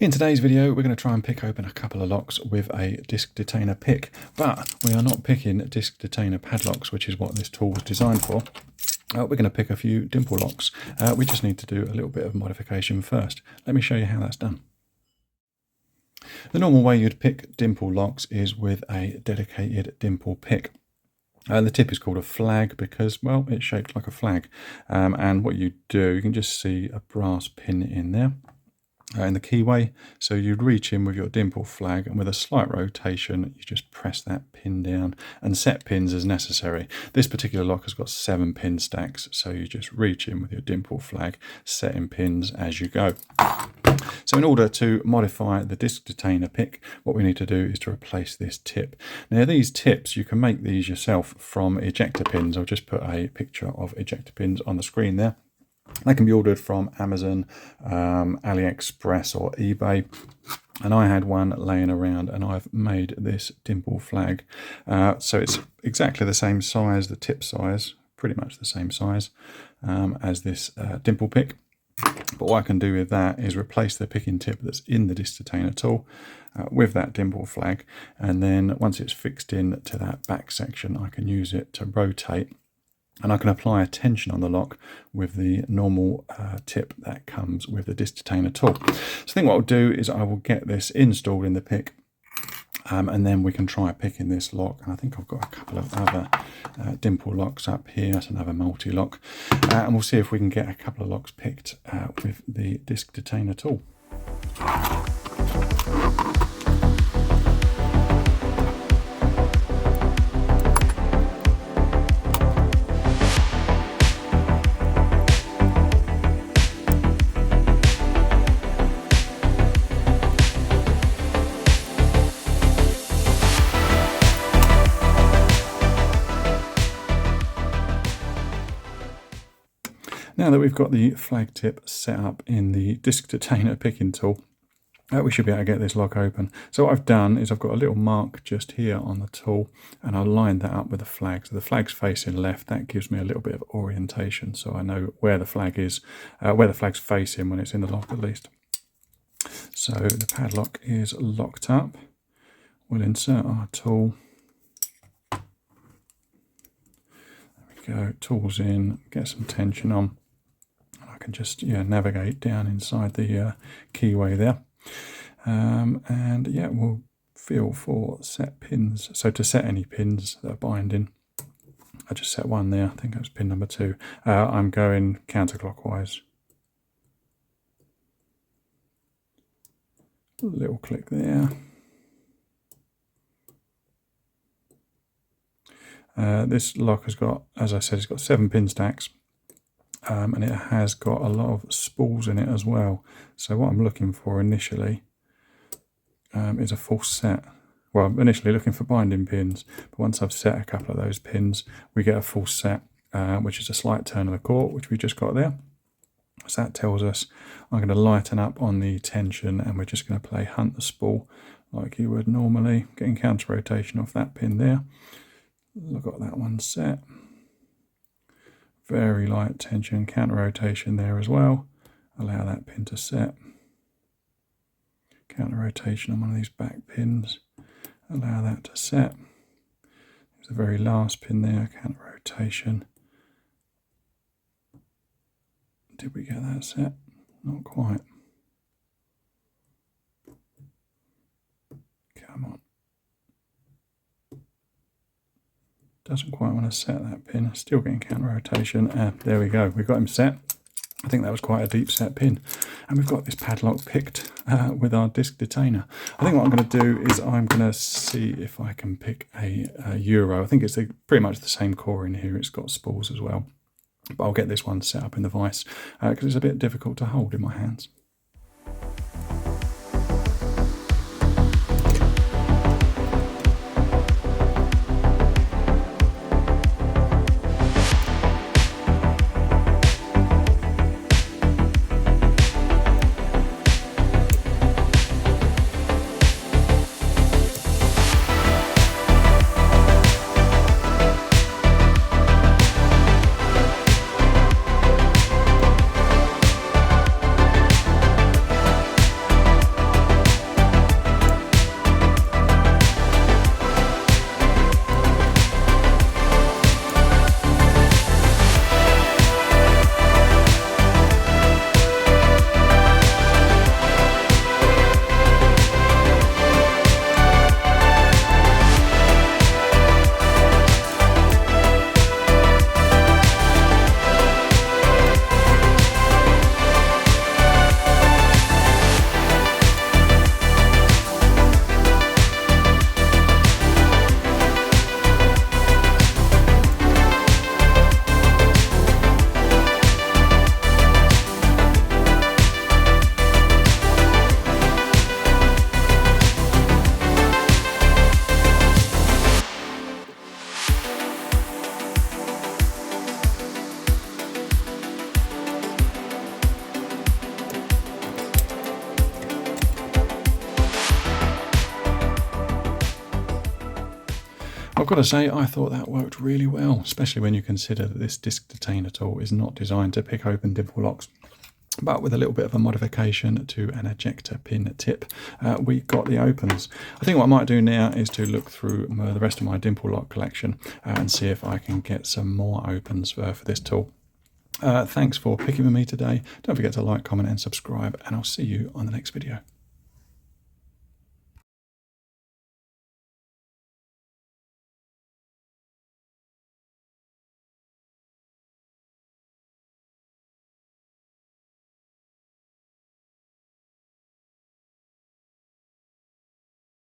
In today's video, we're going to try and pick open a couple of locks with a disc detainer pick, but we are not picking disc detainer padlocks, which is what this tool was designed for. We're going to pick a few dimple locks. We just need to do a little bit of modification first. Let me show you how that's done. The normal way you'd pick dimple locks is with a dedicated dimple pick. The tip is called a flag because, well, it's shaped like a flag. And what you do, you can just see a brass pin in there. In the keyway, so you'd reach in with your dimple flag and with a slight rotation you just press that pin down and set pins as necessary. This particular lock has got 7 pin stacks, so you just reach in with your dimple flag, setting pins as you go. So in order to modify the disc detainer pick, what we need to do is to replace this tip. Now these tips, you can make these yourself from ejector pins. I'll just put a picture of ejector pins on the screen there. They can be ordered from Amazon, AliExpress or eBay. And I had one laying around and I've made this dimple flag. So it's exactly the same size, the tip size, pretty much the same size as this dimple pick. But what I can do with that is replace the picking tip that's in the disc detainer tool with that dimple flag. And then once it's fixed in to that back section, I can use it to rotate. And I can apply a tension on the lock with the normal tip that comes with the disc detainer tool. So I think what I'll do is I will get this installed in the pick and then we can try picking this lock. And I think I've got a couple of other dimple locks up here. That's another multi-lock. And we'll see if we can get a couple of locks picked with the disc detainer tool. Now that we've got the flag tip set up in the disc detainer picking tool, we should be able to get this lock open. So what I've done is I've got a little mark just here on the tool and I'll line that up with the flag. So the flag's facing left, that gives me a little bit of orientation so I know where the flag is, where the flag's facing when it's in the lock at least. So the padlock is locked up. We'll insert our tool. There we go, tool's in, get some tension on. Can just navigate down inside the keyway there, and we'll feel for set pins. So to set any pins that are binding, I just set one there. I think that was pin number 2. I'm going counterclockwise. A little click there. This lock has got, as I said, it's got 7 pin stacks. And it has got a lot of spools in it as well. So what I'm looking for initially is a full set. Well, I'm initially looking for binding pins, but once I've set a couple of those pins, we get a full set, which is a slight turn of the cork, which we just got there. So that tells us I'm going to lighten up on the tension and we're just going to play hunt the spool like you would normally, getting counter rotation off that pin there. I've got that one set. Very light tension, counter rotation there as well. Allow that pin to set. Counter rotation on one of these back pins. Allow that to set. There's the very last pin there, counter rotation. Did we get that set? Not quite. Come on. Doesn't quite want to set that pin. Still getting counter rotation. There we go. We've got him set. I think that was quite a deep set pin. And we've got this padlock picked with our disc detainer. I think what I'm going to do is I'm going to see if I can pick a Euro. I think it's pretty much the same core in here. It's got spools as well. But I'll get this one set up in the vise because it's a bit difficult to hold in my hands. got to say, I thought that worked really well, especially when you consider that this disc detainer tool is not designed to pick open dimple locks. But with a little bit of a modification to an ejector pin tip, we got the opens. I think what I might do now is to look through the rest of my dimple lock collection and see if I can get some more opens for this tool. Thanks for picking with me today. Don't forget to like, comment and subscribe, and I'll see you on the next video.